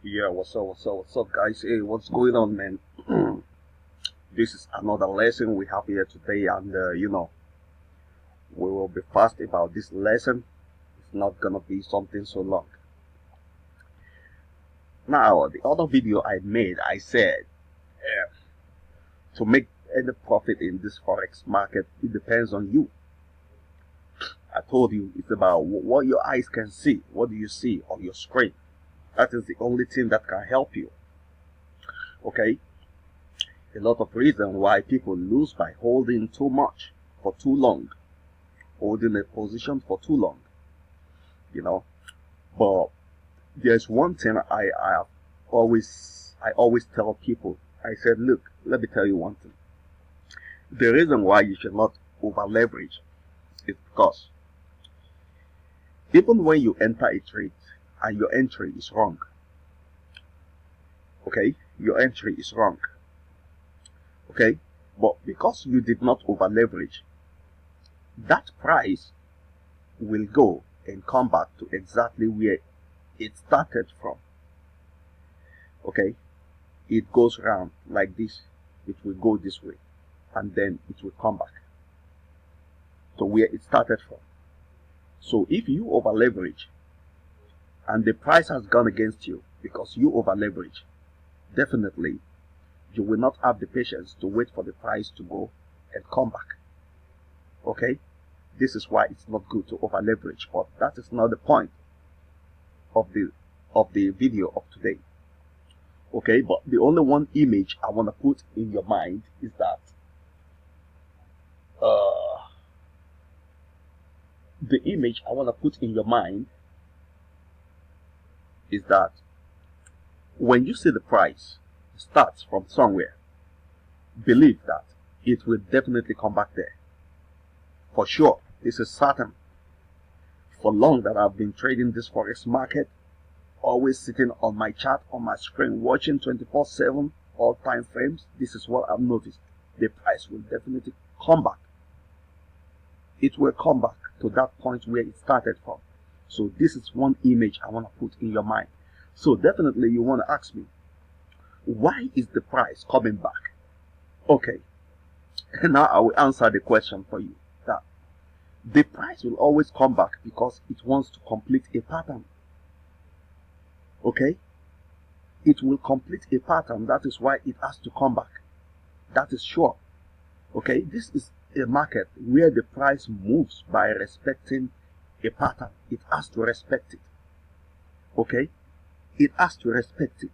Yeah, what's up, guys? Hey, what's going on, man? This is another lesson we have here today, and we will be fast about this lesson. It's not gonna be something so long. Now, the other video I made, I said to make any profit in this forex market, it depends on you. I told you it's about what your eyes can see. What do you see on your screen? That is the only thing that can help you. Okay? A lot of reason why people lose by holding too much for too long, holding a position for too long, But there's one thing I always tell people. I said, look, let me tell you one thing. The reason why you should not over leverage is because even when you enter a trade and your entry is wrong, okay, your entry is wrong. Okay, but because you did not over leverage, that price will go and come back to exactly where it started from. Okay, it goes round like this. It will go this way, and then it will come back to where it started from. So if you over leverage and the price has gone against you because you over leverage, definitely you will not have the patience to wait for the price to go and come back. Okay, this is why it's not good to over leverage, but that is not the point of the video of today. Okay, but the only one image I want to put in your mind is that the image I want to put in your mind is that when you see the price starts from somewhere, believe that it will definitely come back there. For sure, this is certain. For long that I've been trading this forex market, always sitting on my chart on my screen, watching 24/7 all time frames, this is what I've noticed. The price will definitely come back. It will come back to that point where it started from. So this is one image I want to put in your mind. So definitely you want to ask me, why is the price coming back? Okay, now I will answer the question for you. That the price will always come back because it wants to complete a pattern. Okay, it will complete a pattern. That is why it has to come back. That is sure. Okay, this is a market where the price moves by respecting a pattern. It has to respect it. Okay, it has to respect it.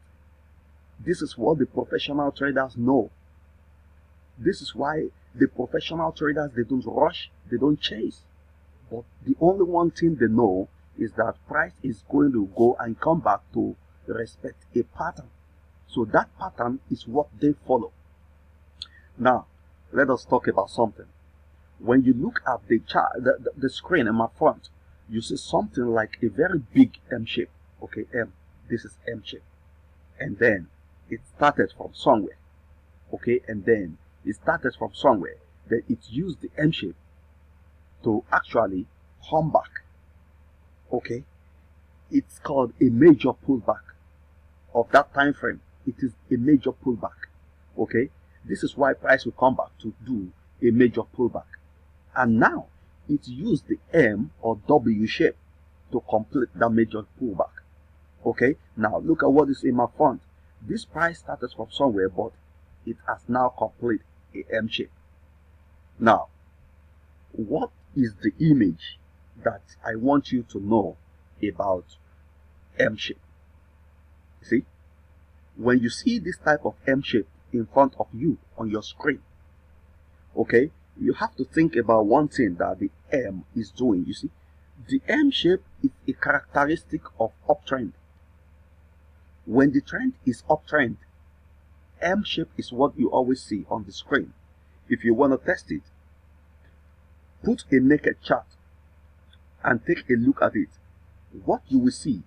This is what the professional traders know. This is why the professional traders, they don't rush, they don't chase. But the only one thing they know is that price is going to go and come back to respect a pattern. So that pattern is what they follow. Now, let us talk about something. When you look at the chart, the screen in my front, you see something like a very big M shape. Okay, M. This is M shape. And then it started from somewhere. Okay, and then it started from somewhere. Then it used the M shape to actually come back. Okay, it's called a major pullback of that time frame. It is a major pullback. Okay, this is why price will come back to do a major pullback. And now it used the M or W shape to complete that major pullback. Okay, now look at what is in my front. This price started from somewhere, but it has now completed a M shape. Now, what is the image that I want you to know about M shape? See, when you see this type of M shape in front of you on your screen, okay, you have to think about one thing that the M is doing. You see, the M shape is a characteristic of uptrend. When the trend is uptrend, M shape is what you always see on the screen. If you want to test it, put a naked chart and take a look at it. What you will see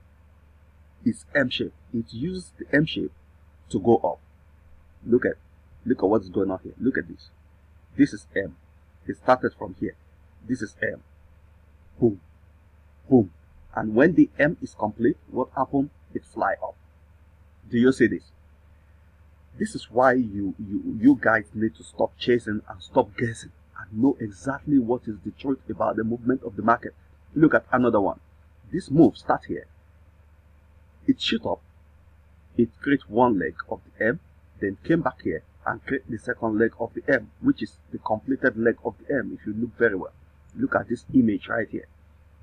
is M shape. It uses the M shape to go up. Look at what's going on here. Look at this. This is M. It started from here. This is M. Boom, boom. And when the M is complete, what happened? It fly up. Do you see this? This is why you guys need to stop chasing and stop guessing and know exactly what is the truth about the movement of the market. Look at another one. This move start here. It shoot up. It create one leg of the M, then came back here and create the second leg of the M, which is the completed leg of the M. If you look very well, look at this image right here.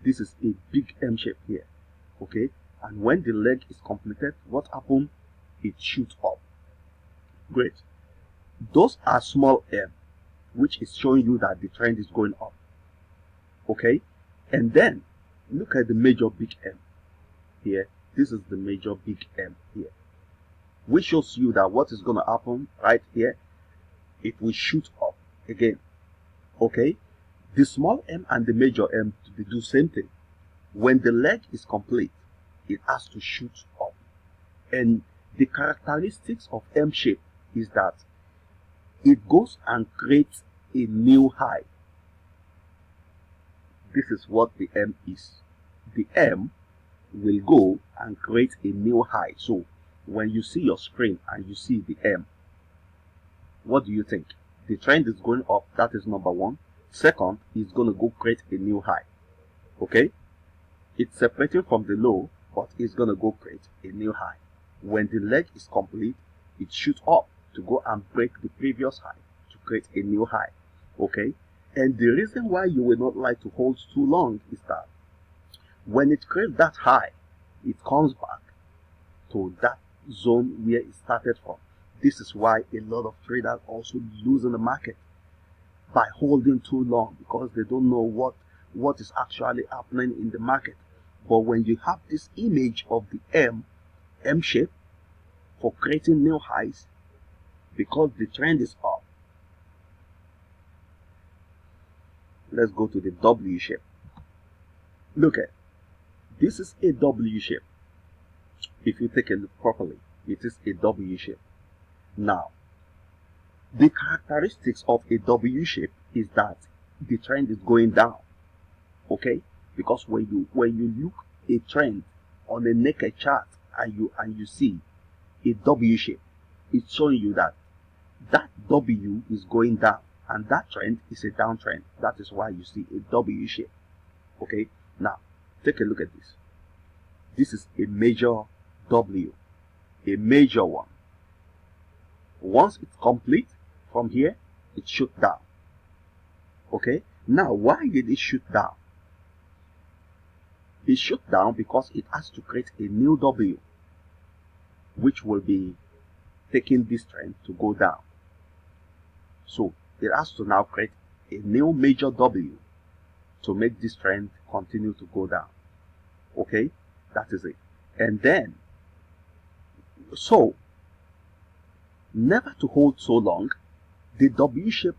This is a big M shape here, okay? And when the leg is completed, what happened? It shoots up. Great. Those are small M, which is showing you that the trend is going up, okay? And then look at the major big M here. This is the major big M here, which shows you that what is going to happen right here, it will shoot up again, okay? The small M and the major M, they do same thing. When the leg is complete, it has to shoot up. And the characteristics of M shape is that it goes and creates a new high. This is what the M is. The M will go and create a new high. So when you see your screen and you see the M, what do you think? The trend is going up. That is number one. Second, it's going to go create a new high, okay? It's separating from the low, but it's going to go create a new high. When the leg is complete, it shoots up to go and break the previous high to create a new high, okay? And the reason why you will not like to hold too long is that when it creates that high, it comes back to that zone where it started from. This is why a lot of traders also lose in the market by holding too long, because they don't know what is actually happening in the market. But when you have this image of the M shape for creating new highs, because the trend is up. Let's go to the W shape. Look at this is a W shape. If you take a look properly, it is a W shape. Now, the characteristics of a W shape is that the trend is going down, okay? Because when you look a trend on a naked chart and you see a W shape, it's showing you that W is going down and that trend is a downtrend. That is why you see a W shape, okay? Now, take a look at this. This is a major W, a major one. Once it's complete, from here, it shoot down, okay? Now, why did it shoot down? It shoot down because it has to create a new W, which will be taking this trend to go down. So it has to now create a new major W to make this trend continue to go down, okay? That is it. And then, so never to hold so long, the W shape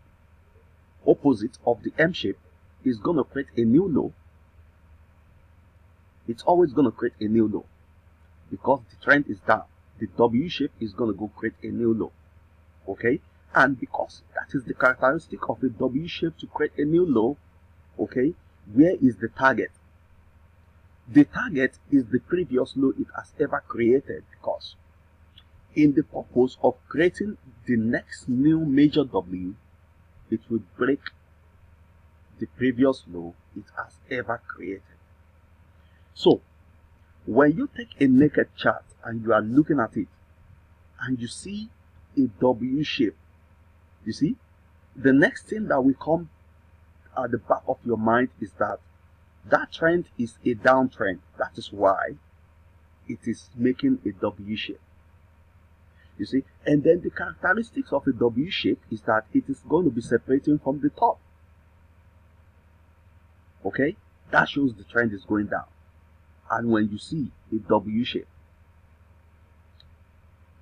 opposite of the M shape is going to create a new low. It's always going to create a new low because the trend is down. The W shape is going to go create a new low, okay? And because that is the characteristic of a W shape to create a new low, okay, where is the target? The target is the previous low it has ever created, because in the purpose of creating the next new major W, it will break the previous low it has ever created. So when you take a naked chart and you are looking at it and you see a W shape, you see, the next thing that will come at the back of your mind is that trend is a downtrend. That is why it is making a W shape. You see, and then the characteristics of a W shape is that it is going to be separating from the top. Okay, that shows the trend is going down. And when you see a W shape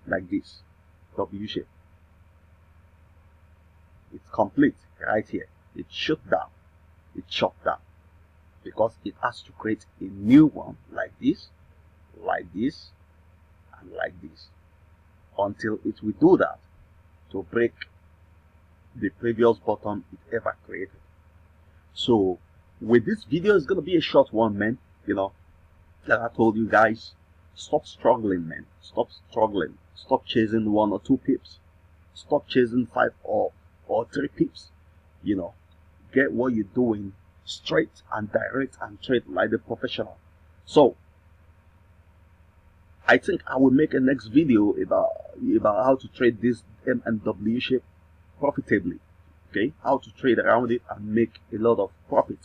like this, W shape, it's complete right here. It shut down. It shut down because it has to create a new one like this, and like this, until it will do that to break the previous bottom it ever created. So with this video, it's going to be a short one, man. You know, like I told you guys, Stop struggling, man. Stop struggling. Stop chasing 1 or 2 pips. Stop chasing 5 or 3 pips. You know, get what you're doing straight and direct and trade like the professional. So I think I will make a next video about how to trade this M and W shape profitably. Okay, how to trade around it and make a lot of profit.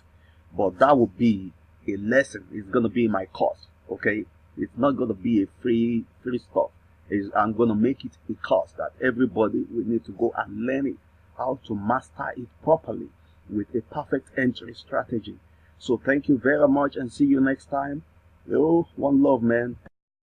But that will be a lesson. It's gonna be my course. Okay, it's not gonna be a free stuff. I'm gonna make it a course that everybody will need to go and learn it, how to master it properly with a perfect entry strategy. So thank you very much and see you next time. Yo, one love, man.